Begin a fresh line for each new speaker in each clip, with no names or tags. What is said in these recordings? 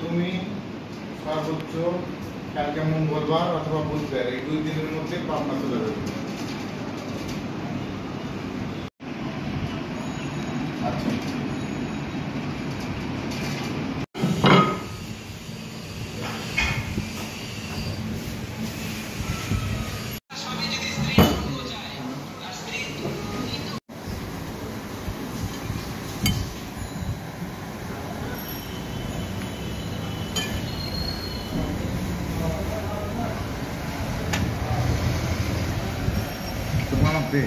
তুমি সর্বোচ্চ কালকে মঙ্গলবার অথবা বুধবার এই 2 দিনের মধ্যে পাবনা চলে যাবে। আচ্ছা দে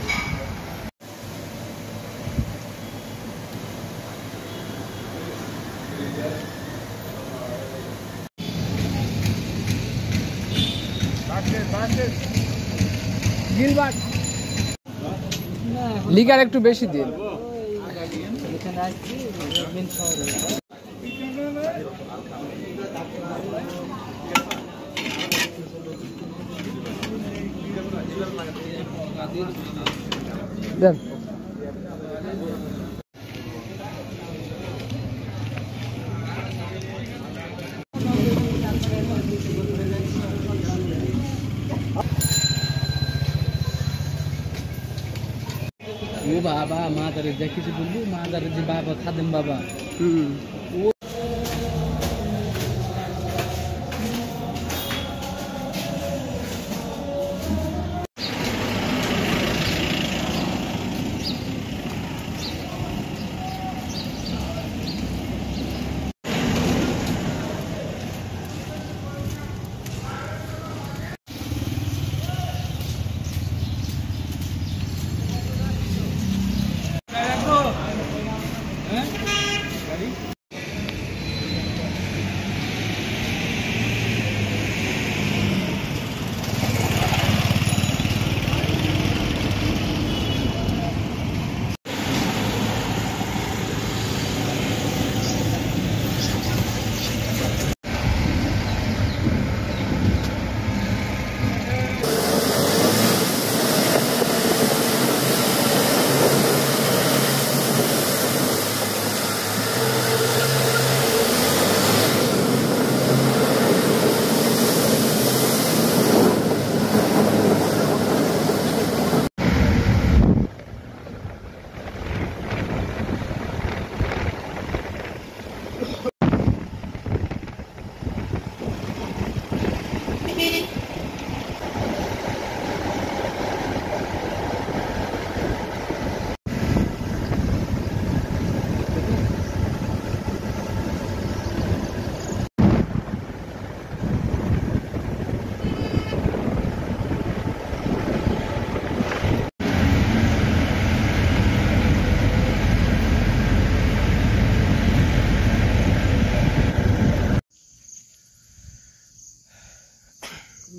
লিগার একটু বেশি দিন। দেন
ও বাবা মাদারে যা কিছু বলবো মাদারে যে বাবা খাদেম বাবা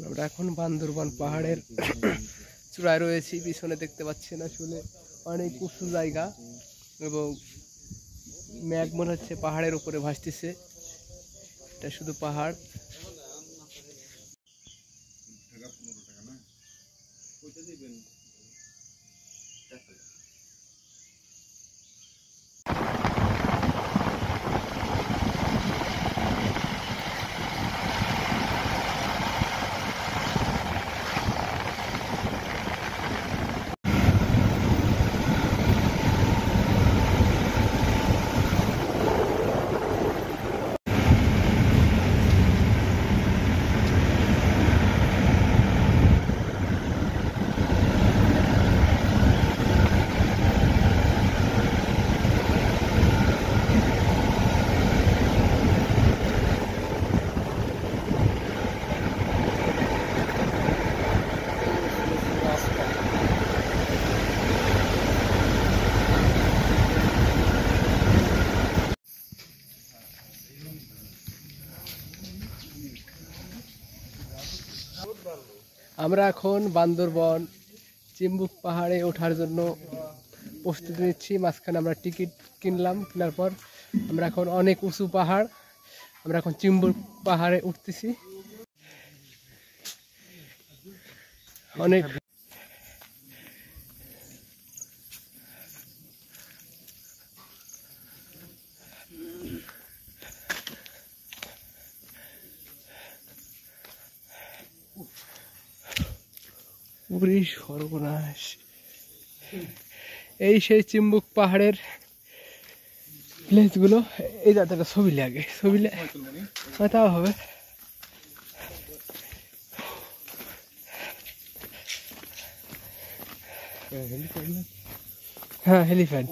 আমরা এখন বান্দরবান পাহাড়ের চূড়ায় রয়েছি। পিছনে দেখতে পাচ্ছেন আসলে অনেক উঁচু জায়গা এবং মেঘ মনে হচ্ছে পাহাড়ের উপরে ভাসতেছে। এটা শুধু পাহাড়। আমরা এখন বান্দরবন চিম্বুক পাহাড়ে ওঠার জন্য প্রস্তুতি নিচ্ছি। মাঝখানে আমরা টিকিট কিনলাম, কেনার পর আমরা এখন অনেক উঁচু পাহাড়, আমরা এখন চিম্বুক পাহাড়ে উঠতেছি। অনেক সর্বনাশ, এই সেই চিম্বুক পাহাড়ের প্লেসগুলো। এই যাতে একটা ছবি লাগে, ছবি তাও হবে। হ্যাঁ, হেলিপ্যাড,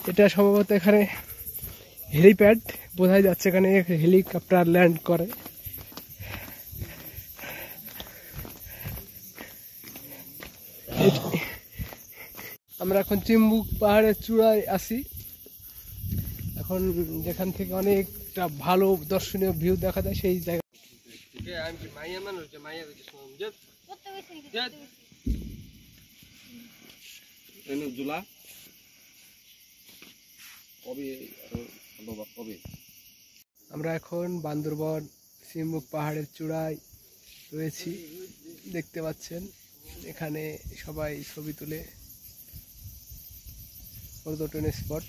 এটা সম্ভবত এখানে হেলিপ্যাড বোঝাই যাচ্ছে, এখানে হেলিকপ্টার ল্যান্ড করে। আমরা এখন চিম্বুক পাহাড়ের চূড়ায় আছি, এখন যেখান থেকে অনেকটা ভালো দর্শনীয় ভিউ দেখা যায় সেই জায়গা। আমরা এখন বান্দরবন চিম্বুক পাহাড়ের চূড়ায় রয়েছি, দেখতে পাচ্ছেন এখানে সবাই ছবি তুলে, পর্যটন স্পট।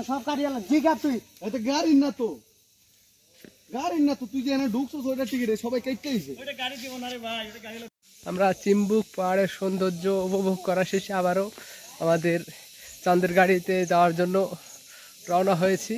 সব গাড়ি জিগা তুই এটা গাড়ির না তো, গাড়ির না তো, তুই যে এখানে ঢুকছস ওইটা টিকিট সবাই কেটে দিছে।
আমরা চিম্বুক পাহাড়ের সৌন্দর্য উপভোগ করা শেষে আবারও আমাদের চাঁদের গাড়িতে যাওয়ার জন্য রওনা হয়েছি।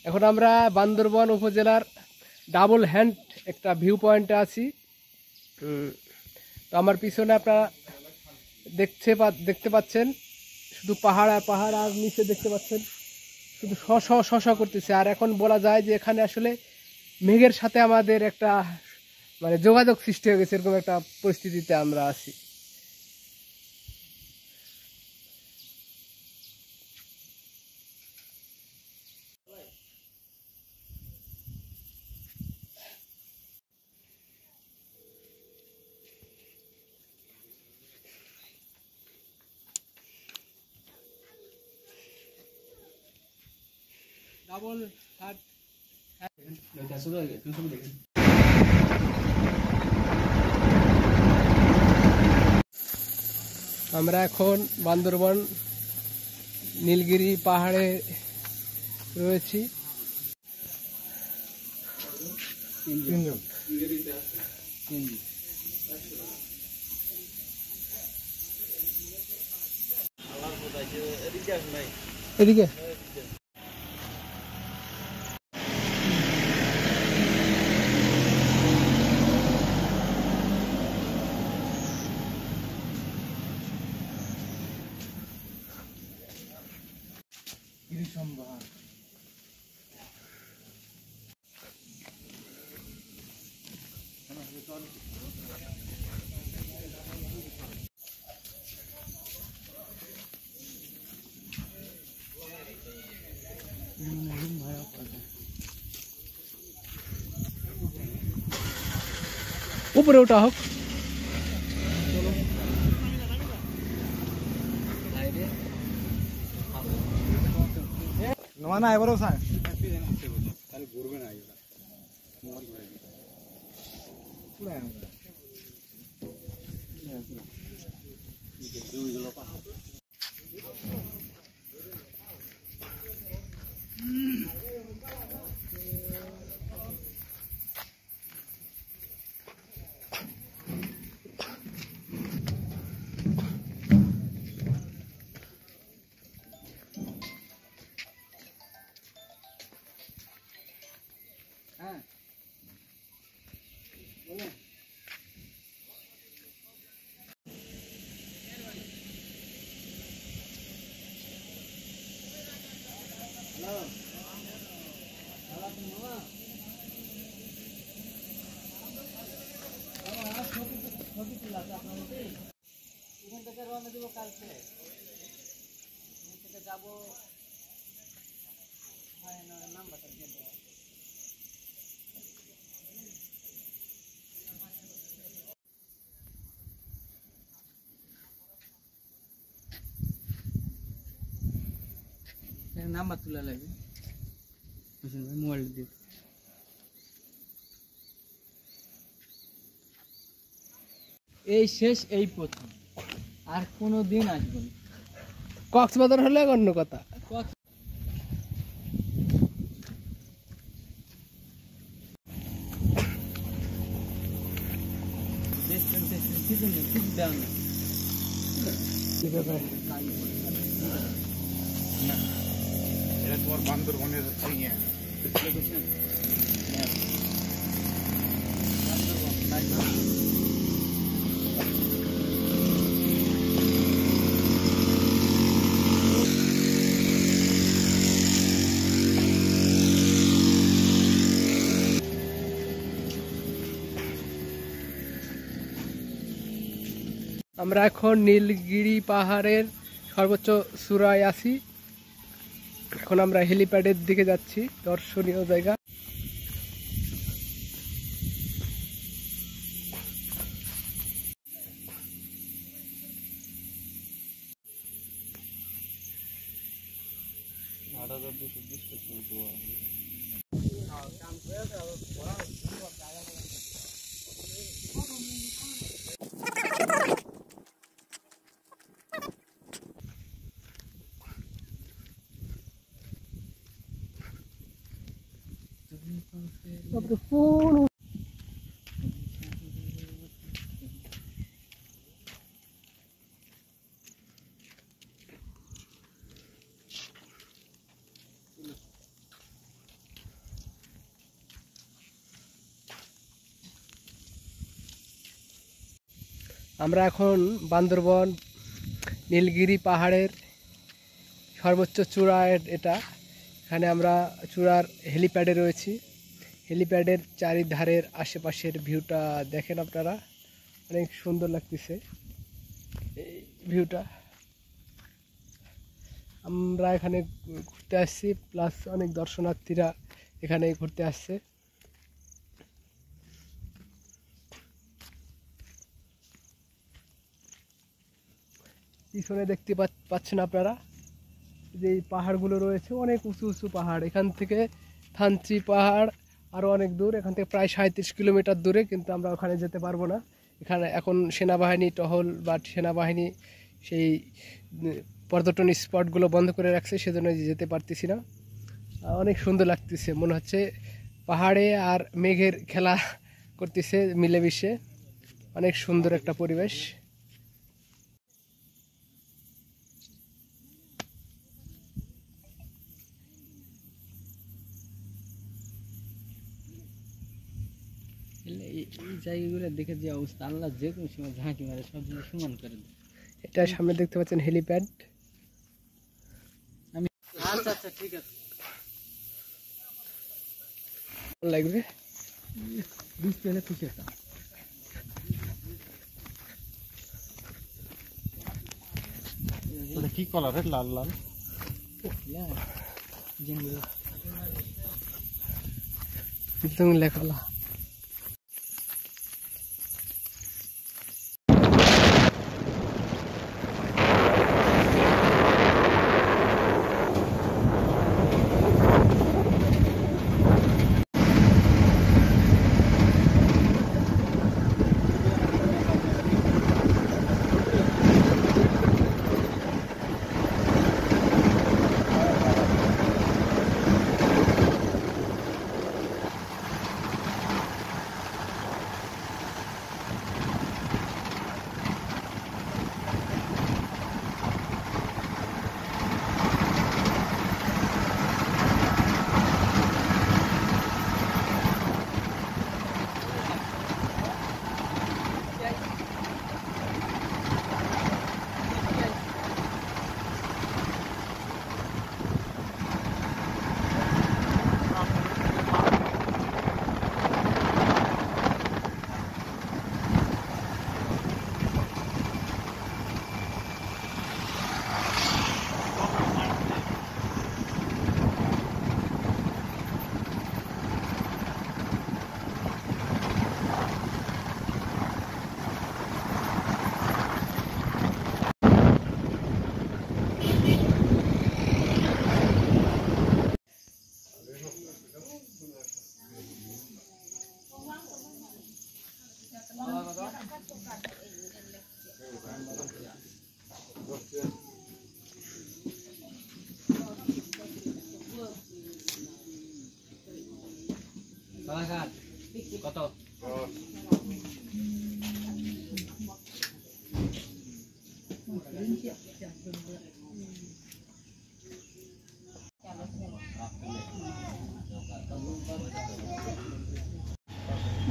এখন আমরা বান্দরবন উপজেলার ডাবল হ্যান্ড একটা ভিউ পয়েন্টে আছি। তো আমার পিছনে আপনারা দেখতে পাচ্ছেন শুধু পাহাড় আর পাহাড়, আর নিচে দেখতে পাচ্ছেন শুধু শ শ শ শ করতেছে। আর এখন বলা যায় যে এখানে আসলে মেঘের সাথে আমাদের একটা মানে যোগাযোগ সৃষ্টি হয়ে গেছে, এরকম একটা পরিস্থিতিতে আমরা আছি। আমরা এখন বান্দরবান নীলগিরি পাহাড়ে রয়েছি। এদিকে উপরে ওঠা হোক।
না এবারও স্যার
নাম্বার তুলে লাগবে মোবাইল দিয়ে।
এই শেষ, এই প্রথম, আর কোনো দিন আসবে না।
কক্সবাজার হলে অন্য কথা।
এটা তোমার বান্দরবনের ইয়ে
আমরা এখন নীলগিরি পাহাড়ের সর্বোচ্চ চূড়ায় আছি। এখন আমরা হেলিপ্যাডের দিকে যাচ্ছি, দর্শনীয় জায়গা। আমরা এখন বান্দরবন নীলগিরি পাহাড়ের সর্বোচ্চ চূড়ায়, এটা এখানে আমরা চূড়ার হেলিপ্যাডে রয়েছি। হেলিপ্যাডের চারিধারের আশেপাশের ভিউটা দেখেন আপনারা, অনেক সুন্দর লাগতেছে এই ভিউটা। আমরা এখানে ঘুরতে আসছি, প্লাস অনেক দর্শনার্থীরা এখানে ঘুরতে আসছে। পিছনে দেখতে পাচ্ছেন আপনারা যে এই পাহাড়গুলো রয়েছে, অনেক উঁচু উঁচু পাহাড়। এখান থেকে থানচি পাহাড় আরও অনেক দূর, এখান থেকে প্রায় 37 কিলোমিটার দূরে, কিন্তু আমরা ওখানে যেতে পারবো না। এখানে এখন সেনাবাহিনী টহল বা সেনাবাহিনী সেই পর্যটন স্পটগুলো বন্ধ করে রাখছে, সেজন্য যেতে পারতেছি না। অনেক সুন্দর লাগতেছে, মনে হচ্ছে পাহাড়ে আর মেঘের খেলা করতেছে মিলেমিশে। অনেক সুন্দর একটা পরিবেশ।
এই জায়গাগুলো দেখে যে অবস্থা, আল্লাহ যে কোনো সময় ঝাঁকি মারে, সব জিনিস সমান করে দেয়।
এটা সামনে দেখতে পাচ্ছেন হেলিপ্যাড।
আচ্ছা আচ্ছা ঠিক আছে।
লাগবে
বীজ পেলে খুশি একটা।
ওটা কি কালারের? লাল লাল
লেখালা।
কত?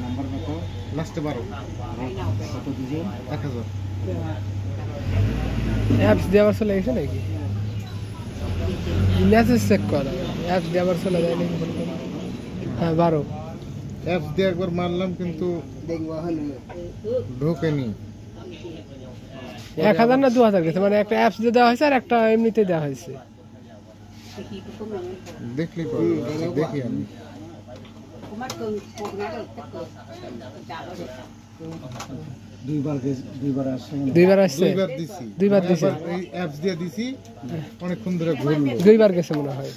নাম্বার কত? লাস্টে 12। কত দিবেন? 1000।
অ্যাপস দিয়ে আবার চলে গেছে নাকি? মেসেজ চেক করা, অ্যাপস দিয়ে আবার চলে যায় নাকি? হ্যাঁ 12।
অ্যাপস দিয়ে একবার মারলাম কিন্তু ঢোকেনি।
1000 না 2000 গেছে, মানে একটা অ্যাপস দিয়ে দেওয়া হয়েছে আর একটা এমনিতে দেওয়া হয়েছে।
দেখলি পাবো, দেখি আমি।
দুইবার আসছে।
দুইবার আসছে, দুইবার দিছি।
এই অ্যাপস দিয়ে দিছি, অনেকক্ষণ ধরে ঘুরলো।
দুইবার গেছে মনে হয়।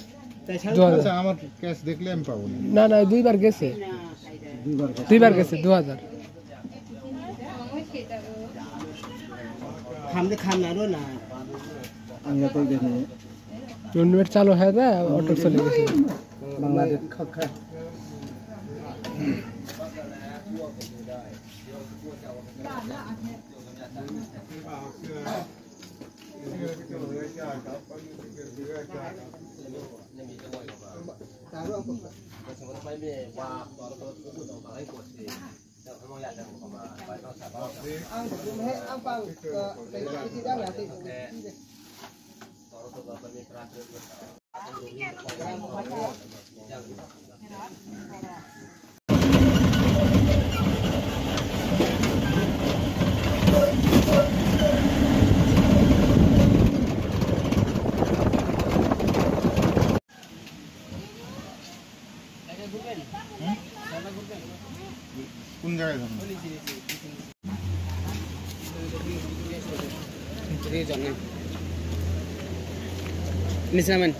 2000।
আচ্ছা, আমার ক্যাশ দেখলে আমি পাবো না।
না না, দুইবার গেছে, দুইবার গেছে 2000। মিনিট চালু হয়ে যায়, অটো চলে গেছে।
বাংলাদেশ
কোন জায়গায় যাবেন?
নিচে নামেন।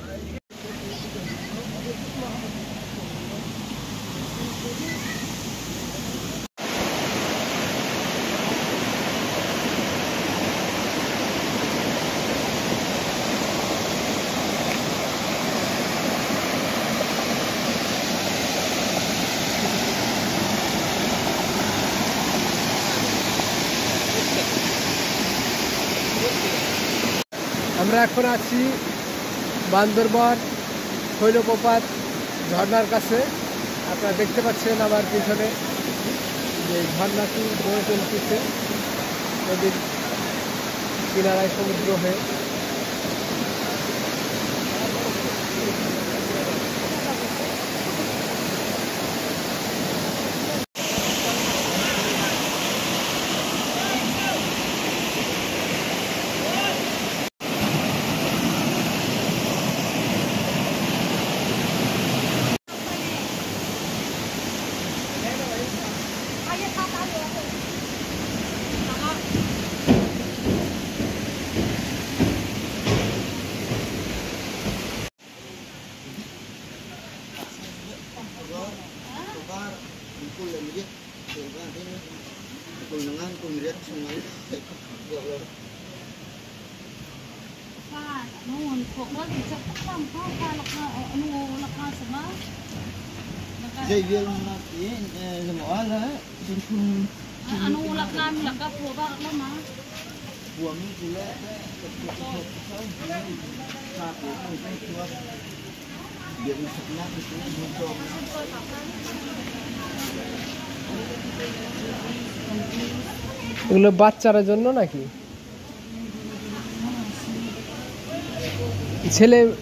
আমরা এখন আছি বান্দরবান শৈলপ্রপাত ঝর্ণার কাছে। আপনারা দেখতে পাচ্ছেন আমার পিছনে যে ঝর্ণাটি বয়ে চলতেছে নদীর কিনারায় সমুদ্র হয়ে।
Dây viên là cái mỏ là trên khung
anu lakam lakap pura lama
buồng thì lẽ điện sập nát thì cũng không cho
এগুলো বাচ্চার জন্য নাকি?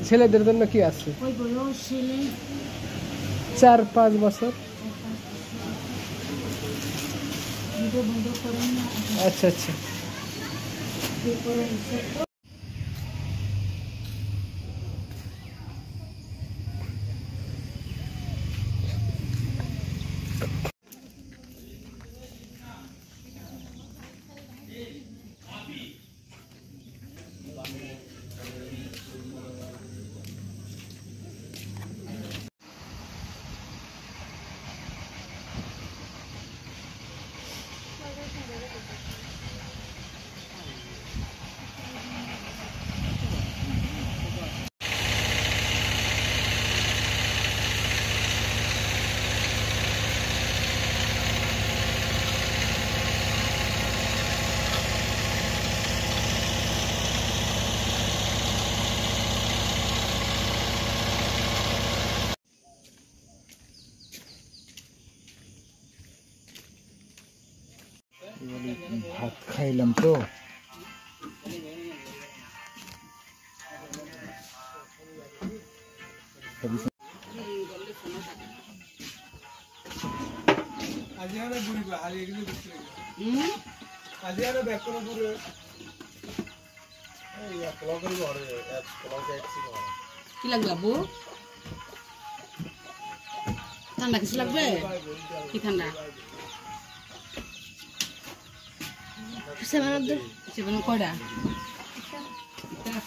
ছেলেদের জন্য কি আছে?
koi boyo shile
4-5 বছর।
video bondo korena
আচ্ছা আচ্ছা।
ভাত খাইলাম তো
কি লাগবে আবু ঠান্ডা কিছু লাগবে কি ঠান্ডা সেভেন কয়টা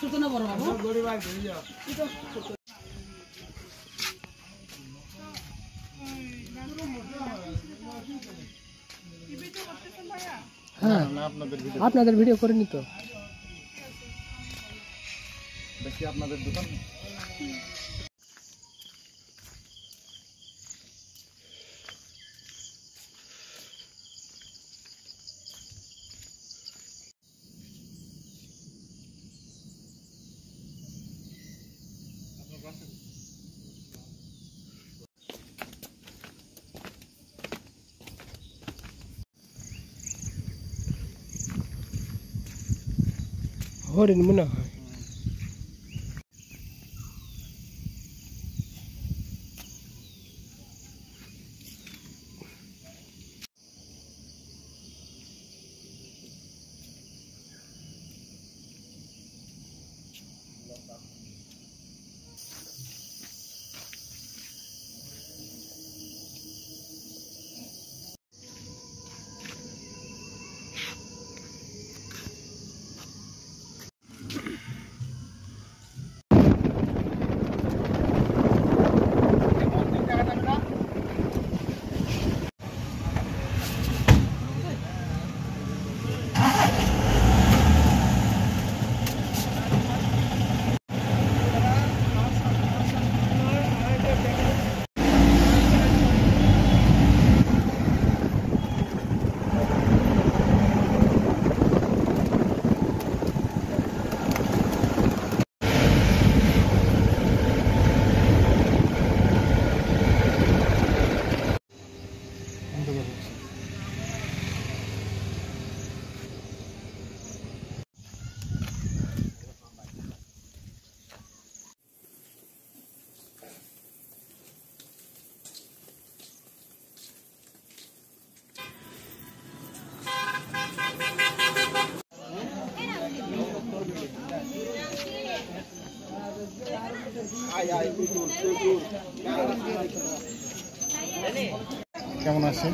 ছোট না বড় বাবু
হ্যাঁ
না আপনাদের ভিডিও
আপনাদের ভিডিও করে নিত।
দেখি আপনাদের দোকান
হরিণ মনে হয়।
কেমন আছেন?